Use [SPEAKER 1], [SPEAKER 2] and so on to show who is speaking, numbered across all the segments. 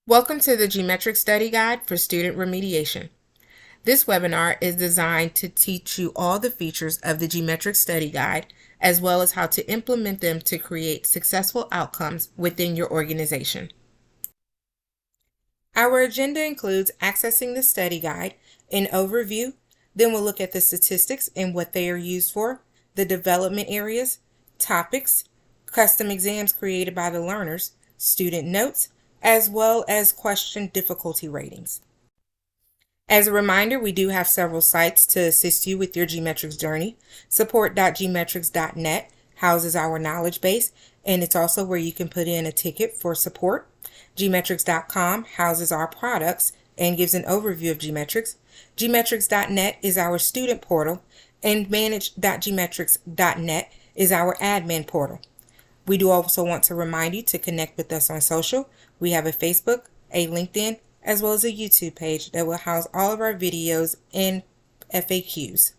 [SPEAKER 1] Welcome to the GMetrix Study Guide for Student Remediation. This webinar is designed to teach you all the features of the GMetrix Study Guide, as well as how to implement them to create successful outcomes within your organization. Our agenda includes accessing the study guide, an overview, then we'll look at the statistics and what they are used for, the development areas, topics, custom exams created by the learners, student notes, as well as question difficulty ratings. As a reminder, we do have several sites to assist you with your GMetrix journey. Support.gmetrix.net houses our knowledge base, and it's also where you can put in a ticket for support. GMetrix.com houses our products and gives an overview of GMetrix. GMetrix.net is our student portal, and manage.gmetrix.net is our admin portal. We do also want to remind you to connect with us on social. We have a Facebook, a LinkedIn, as well as a YouTube page that will house all of our videos and FAQs.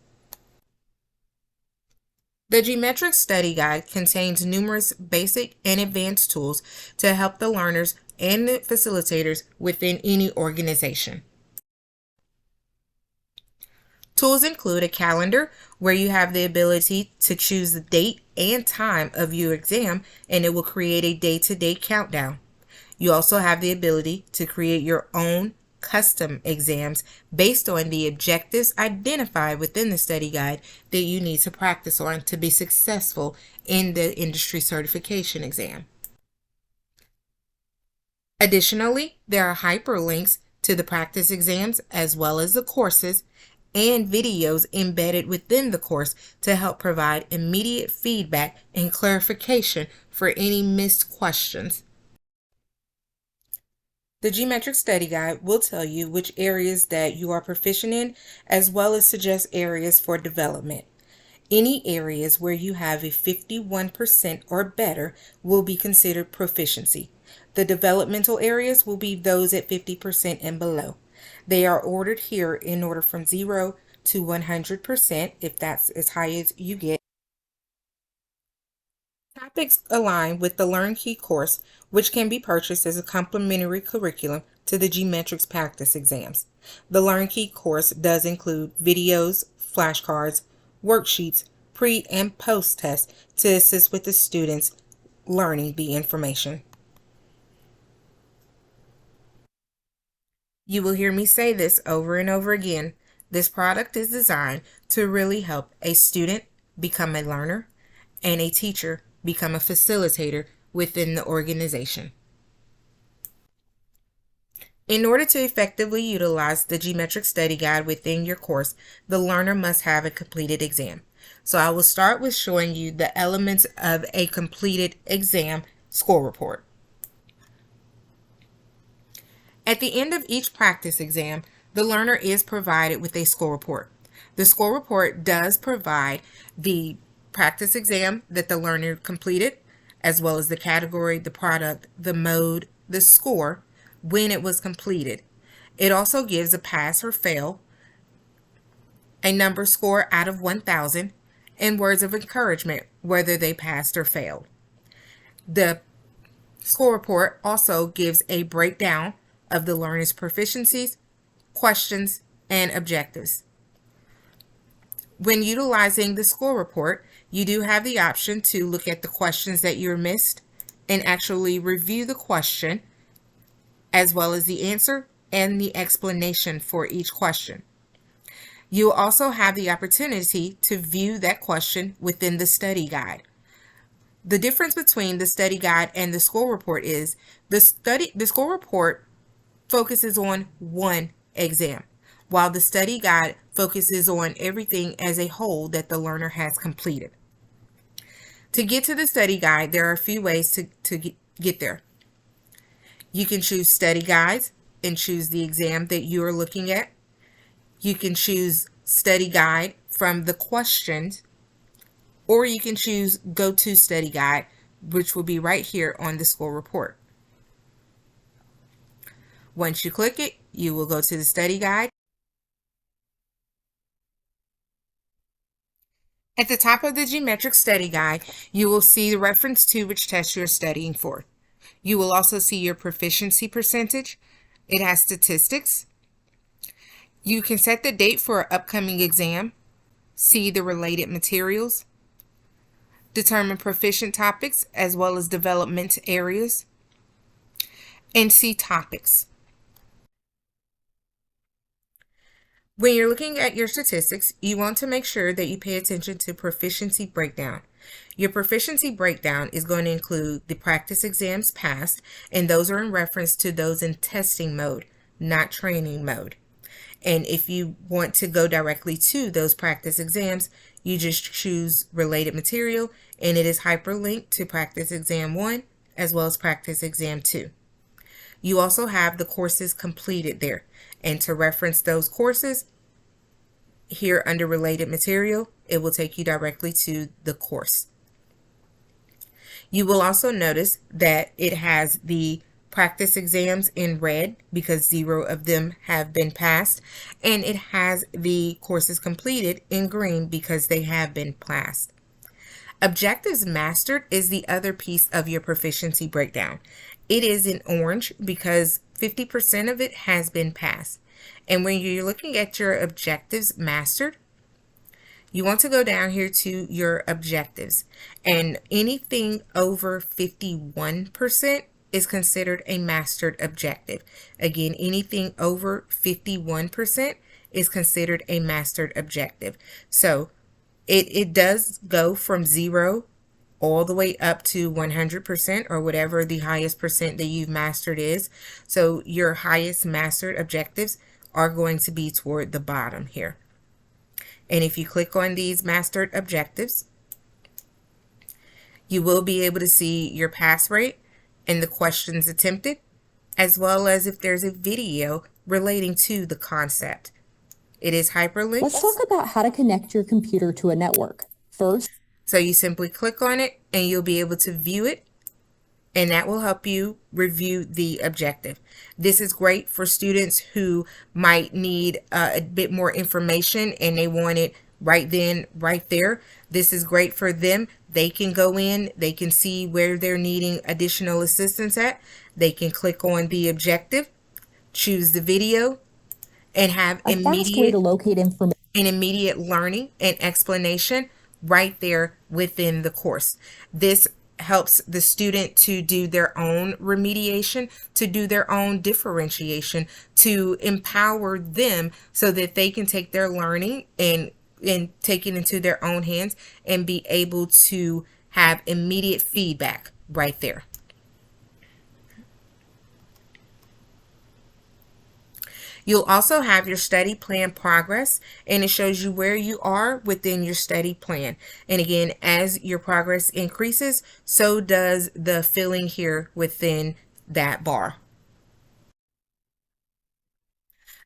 [SPEAKER 1] The GMetrix Study Guide contains numerous basic and advanced tools to help the learners and the facilitators within any organization. Tools include a calendar where you have the ability to choose the date and time of your exam, and it will create a day-to-day countdown. You also have the ability to create your own custom exams based on the objectives identified within the study guide that you need to practice on to be successful in the industry certification exam. Additionally, there are hyperlinks to the practice exams as well as the courses and videos embedded within the course to help provide immediate feedback and clarification for any missed questions. The GMetrix Study Guide will tell you which areas that you are proficient in, as well as suggest areas for development. Any areas where you have a 51% or better will be considered proficiency. The developmental areas will be those at 50% and below. They are ordered here in order from 0 to 100%, if that's as high as you get. Topics align with the LearnKey course, which can be purchased as a complementary curriculum to the GMetrix practice exams. The LearnKey course does include videos, flashcards, worksheets, pre and post tests to assist with the students learning the information. You will hear me say this over and over again. This product is designed to really help a student become a learner and a teacher become a facilitator within the organization. In order to effectively utilize the GMetrix Study Guide within your course, the learner must have a completed exam. So I will start with showing you the elements of a completed exam score report. At the end of each practice exam, the learner is provided with a score report. The score report does provide the practice exam that the learner completed, as well as the category, the product, the mode, the score, when it was completed. It also gives a pass or fail, a number score out of 1,000, and words of encouragement, whether they passed or failed. The score report also gives a breakdown of the learner's proficiencies, questions, and objectives. When utilizing the score report, you do have the option to look at the questions that you missed and actually review the question, as well as the answer and the explanation for each question. You also have the opportunity to view that question within the study guide. The difference between the study guide and the score report is the score report focuses on one exam, while the study guide focuses on everything as a whole that the learner has completed. To get to the study guide, there are a few ways to get there. You can choose study guides and choose the exam that you are looking at. You can choose study guide from the questions, or you can choose go to study guide, which will be right here on the score report. Once you click it, you will go to the study guide. At the top of the GMetrix Study Guide, you will see the reference to which test you're studying for. You will also see your proficiency percentage. It has statistics. You can set the date for an upcoming exam, see the related materials, determine proficient topics as well as development areas, and see topics. When you're looking at your statistics, you want to make sure that you pay attention to proficiency breakdown. Your proficiency breakdown is going to include the practice exams passed, and those are in reference to those in testing mode, not training mode. And if you want to go directly to those practice exams, you just choose related material, and it is hyperlinked to practice exam 1 as well as practice exam 2. You also have the courses completed there. And to reference those courses, here under related material, it will take you directly to the course. You will also notice that it has the practice exams in red because 0 of them have been passed, and it has the courses completed in green because they have been passed. Objectives mastered is the other piece of your proficiency breakdown. It is in orange because 50% of it has been passed. And when you're looking at your objectives mastered, you want to go down here to your objectives, and anything over 51% is considered a mastered objective. Again, anything over 51% is considered a mastered objective. So it does go from 0 all the way up to 100% or whatever the highest percent that you've mastered is. So your highest mastered objectives are going to be toward the bottom here. And if you click on these mastered objectives, you will be able to see your pass rate and the questions attempted, as well as if there's a video relating to the concept. It is hyperlinked.
[SPEAKER 2] Let's talk about how to connect your computer to a network. First,
[SPEAKER 1] so you simply click on it and you'll be able to view it, and that will help you review the objective. This is great for students who might need a bit more information and they want it right then, right there. This is great for them. They can go in, they can see where they're needing additional assistance at. They can click on the objective, choose the video, and have
[SPEAKER 2] a fast way to locate information.
[SPEAKER 1] An immediate learning and explanation right there within the course. This helps the student to do their own remediation, to do their own differentiation, to empower them so that they can take their learning and take it into their own hands and be able to have immediate feedback right there. You'll also have your study plan progress, and it shows you where you are within your study plan. And again, as your progress increases, so does the filling here within that bar.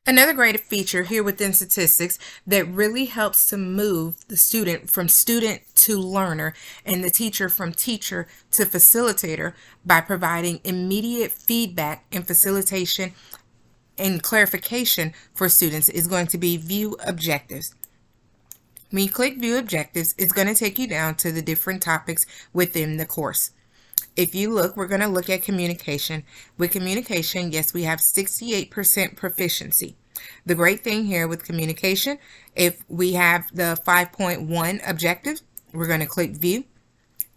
[SPEAKER 1] Another great feature here within statistics that really helps to move the student from student to learner and the teacher from teacher to facilitator by providing immediate feedback and facilitation and clarification for students is going to be view objectives. When you click view objectives, it's going to take you down to the different topics within the course. If you look, we're going to look at communication. With communication, yes, we have 68% proficiency. The great thing here with communication, if we have the 5.1 objective, we're going to click view.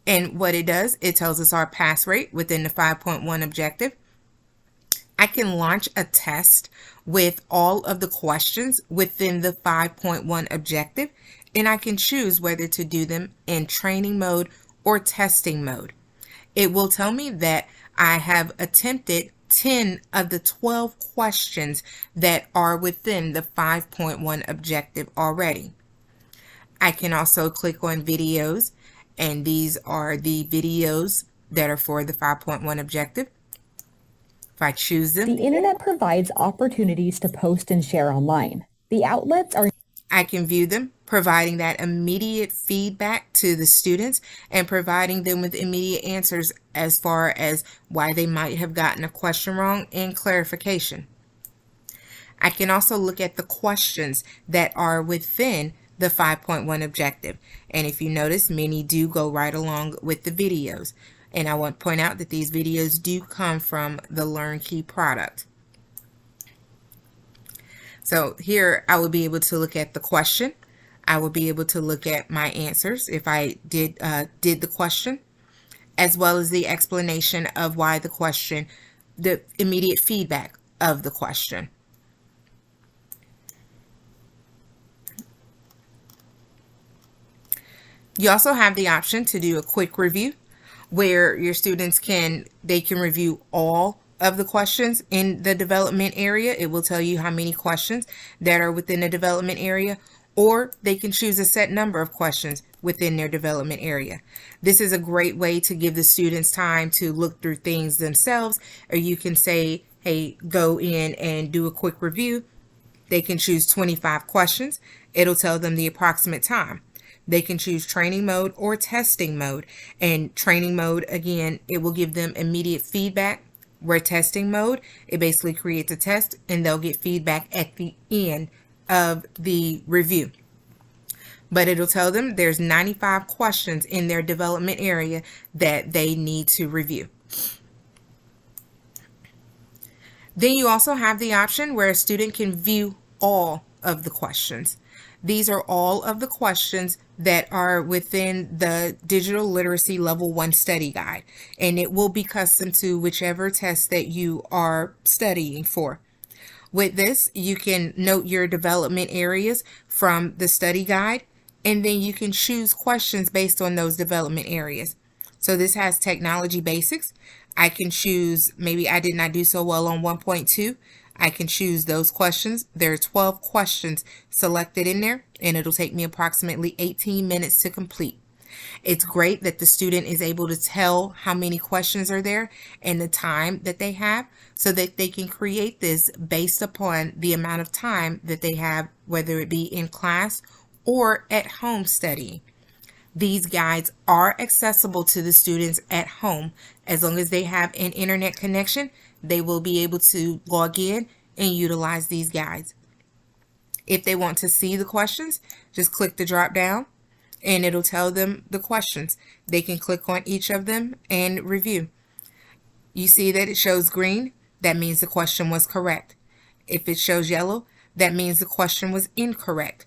[SPEAKER 1] And what it does, it tells us our pass rate within the 5.1 objective. I can launch a test with all of the questions within the 5.1 objective, and I can choose whether to do them in training mode or testing mode. It will tell me that I have attempted 10 of the 12 questions that are within the 5.1 objective already. I can also click on videos, and these are the videos that are for the 5.1 objective. If I choose them,
[SPEAKER 2] the internet provides opportunities to post and share online. The outlets are
[SPEAKER 1] I can view them, providing that immediate feedback to the students and providing them with immediate answers as far as why they might have gotten a question wrong and clarification. I can also look at the questions that are within the 5.1 objective. And if you notice, many do go right along with the videos. And I want to point out that these videos do come from the LearnKey product. So here I will be able to look at the question. I will be able to look at my answers if I did the question, as well as the explanation of why the question, the immediate feedback of the question. You also have the option to do a quick review where your students can review all of the questions in the development area. It will tell you how many questions that are within the development area, or they can choose a set number of questions within their development area. This is a great way to give the students time to look through things themselves, or you can say, hey, go in and do a quick review. They can choose 25 questions. It'll tell them the approximate time. They can choose training mode or testing mode. And training mode, again, it will give them immediate feedback. Where testing mode, it basically creates a test and they'll get feedback at the end of the review. But it'll tell them there's 95 questions in their development area that they need to review. Then you also have the option where a student can view all of the questions. These are all of the questions that are within the Digital Literacy Level 1 Study Guide, and it will be custom to whichever test that you are studying for. With this, you can note your development areas from the study guide, and then you can choose questions based on those development areas. So this has technology basics. I can choose, maybe I did not do so well on 1.2. I can choose those questions. There are 12 questions selected in there, and it'll take me approximately 18 minutes to complete. It's great that the student is able to tell how many questions are there and the time that they have, so that they can create this based upon the amount of time that they have, whether it be in class or at home studying. These guides are accessible to the students at home. As long as they have an internet connection, they will be able to log in and utilize these guides. If they want to see the questions, just click the drop down and it'll tell them the questions. They can click on each of them and review. You see that it shows green, that means the question was correct. If it shows yellow, that means the question was incorrect.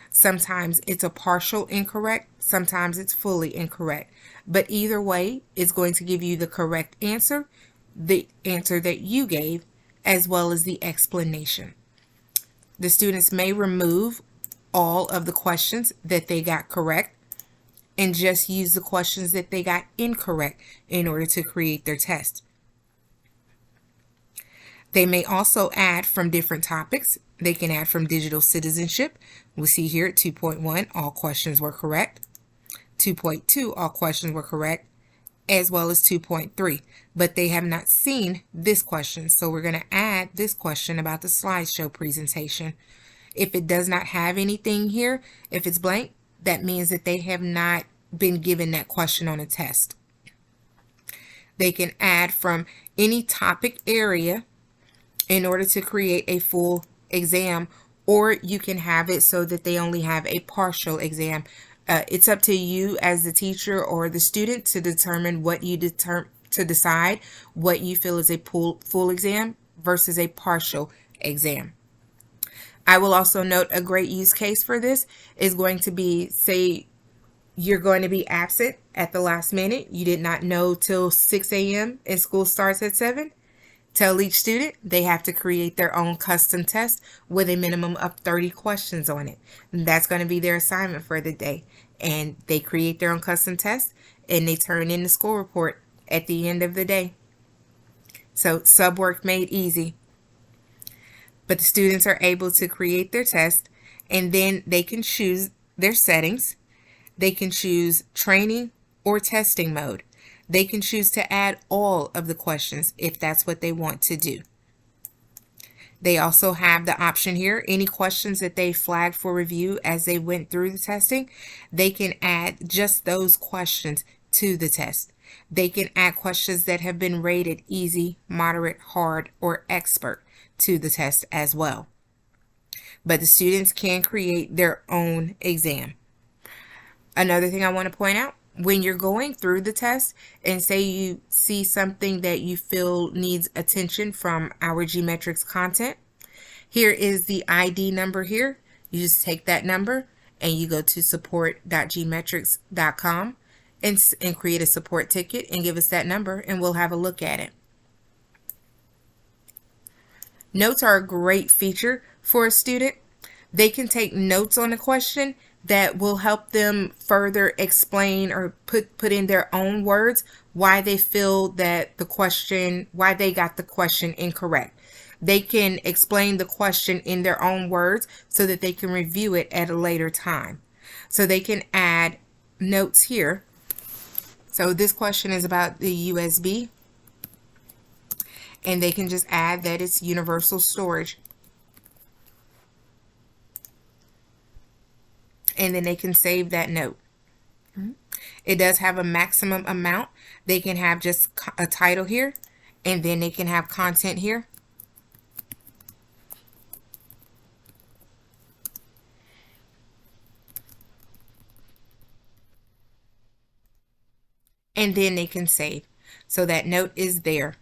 [SPEAKER 1] Sometimes it's a partial incorrect, sometimes it's fully incorrect. But either way, it's going to give you the correct answer, the answer that you gave, as well as the explanation. The students may remove all of the questions that they got correct and just use the questions that they got incorrect in order to create their test. They may also add from different topics. They can add from digital citizenship. We see here at 2.1, all questions were correct. 2.2, all questions were correct, as well as 2.3. But they have not seen this question, so we're going to add this question about the slideshow presentation. If it does not have anything here, if it's blank, that means that they have not been given that question on a test. They can add from any topic area in order to create a full exam, or you can have it so that they only have a partial exam. It's up to you as the teacher or the student to determine what you decide what you feel is a full exam versus a partial exam. I will also note a great use case for this is going to be, say you're going to be absent at the last minute. You did not know till 6 a.m. and school starts at 7. Tell each student they have to create their own custom test with a minimum of 30 questions on it. And that's going to be their assignment for the day. And they create their own custom test and they turn in the school report at the end of the day. So sub work made easy. But the students are able to create their test, and then they can choose their settings. They can choose training or testing mode. They can choose to add all of the questions if that's what they want to do. They also have the option here, any questions that they flagged for review as they went through the testing, they can add just those questions to the test. They can add questions that have been rated easy, moderate, hard, or expert to the test as well. But the students can create their own exam. Another thing I want to point out, When you're going through the test and say you see something that you feel needs attention from our GMetrix content, here is the ID number here. You just take that number and you go to support.gmetrix.com and create a support ticket and give us that number and we'll have a look at it. Notes are a great feature for a student. They can take notes on a question that will help them further explain or put in their own words why they feel that the question, why they got the question incorrect. They can explain the question in their own words so that they can review it at a later time. So they can add notes here. So this question is about the USB, and they can just add that it's universal storage. And then they can save that note. It does have a maximum amount. They can have just a title here, and then they can have content here. And then they can save. So that note is there.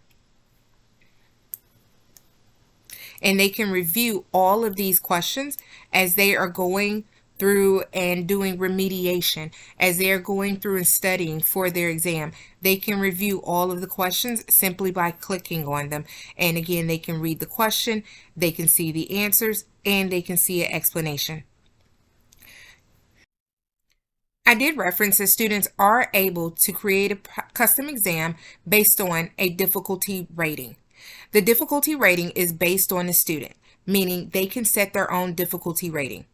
[SPEAKER 1] And they can review all of these questions as they are going through and doing remediation, as they're going through and studying for their exam. They can review all of the questions simply by clicking on them. And again, they can read the question, they can see the answers, and they can see an explanation. I did reference that students are able to create a custom exam based on a difficulty rating. The difficulty rating is based on the student, meaning they can set their own difficulty rating.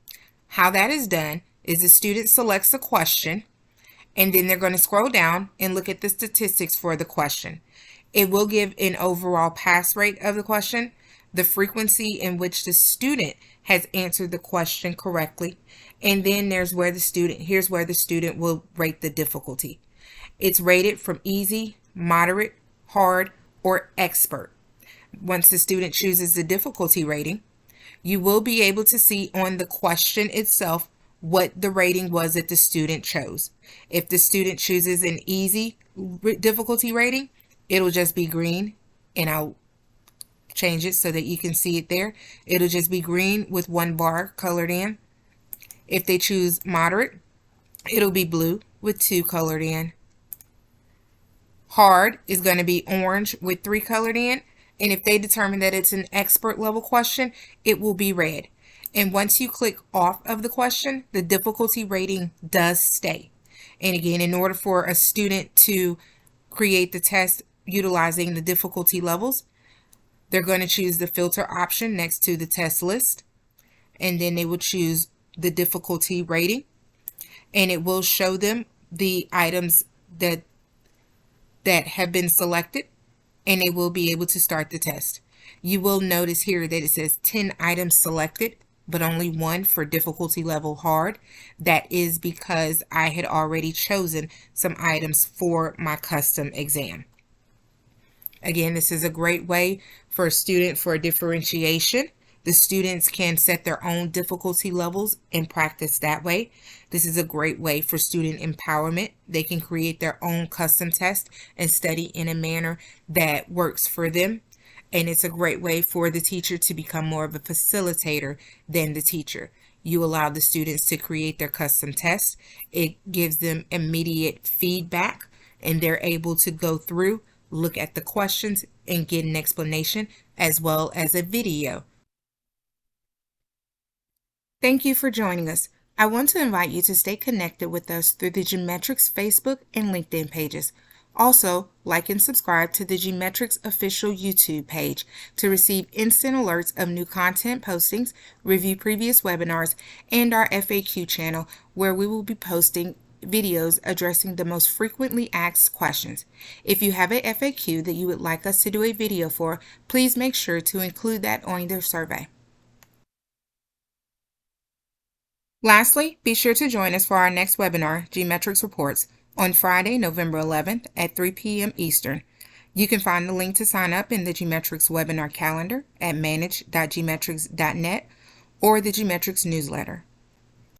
[SPEAKER 1] How that is done is the student selects a question, and then they're going to scroll down and look at the statistics for the question. It will give an overall pass rate of the question, the frequency in which the student has answered the question correctly, and then here's where the student will rate the difficulty. It's rated from easy, moderate, hard, or expert. Once the student chooses the difficulty rating, you will be able to see on the question itself what the rating was that the student chose. If the student chooses an easy difficulty rating, it'll just be green, and I'll change it so that you can see it there. It'll just be green with one bar colored in. If they choose moderate, it'll be blue with 2 colored in. Hard is going to be orange with 3 colored in. And if they determine that it's an expert level question, it will be red. And once you click off of the question, the difficulty rating does stay. And again, in order for a student to create the test utilizing the difficulty levels, they're going to choose the filter option next to the test list. And then they will choose the difficulty rating. And it will show them the items that have been selected, and they will be able to start the test. You will notice here that it says 10 items selected, but only 1 for difficulty level hard. That is because I had already chosen some items for my custom exam. Again, this is a great way for a student for differentiation. The students can set their own difficulty levels and practice that way. This is a great way for student empowerment. They can create their own custom test and study in a manner that works for them. And it's a great way for the teacher to become more of a facilitator than the teacher. You allow the students to create their custom test. It gives them immediate feedback, and they're able to go through, look at the questions, and get an explanation as well as a video. Thank you for joining us. I want to invite you to stay connected with us through the GMetrix Facebook and LinkedIn pages. Also, like and subscribe to the GMetrix official YouTube page to receive instant alerts of new content postings, review previous webinars, and our FAQ channel, where we will be posting videos addressing the most frequently asked questions. If you have a FAQ that you would like us to do a video for, please make sure to include that on their survey. Lastly, be sure to join us for our next webinar, GMetrix Reports, on Friday, November 11th at 3 p.m. Eastern. You can find the link to sign up in the GMetrix webinar calendar at manage.gmetrix.net or the GMetrix newsletter.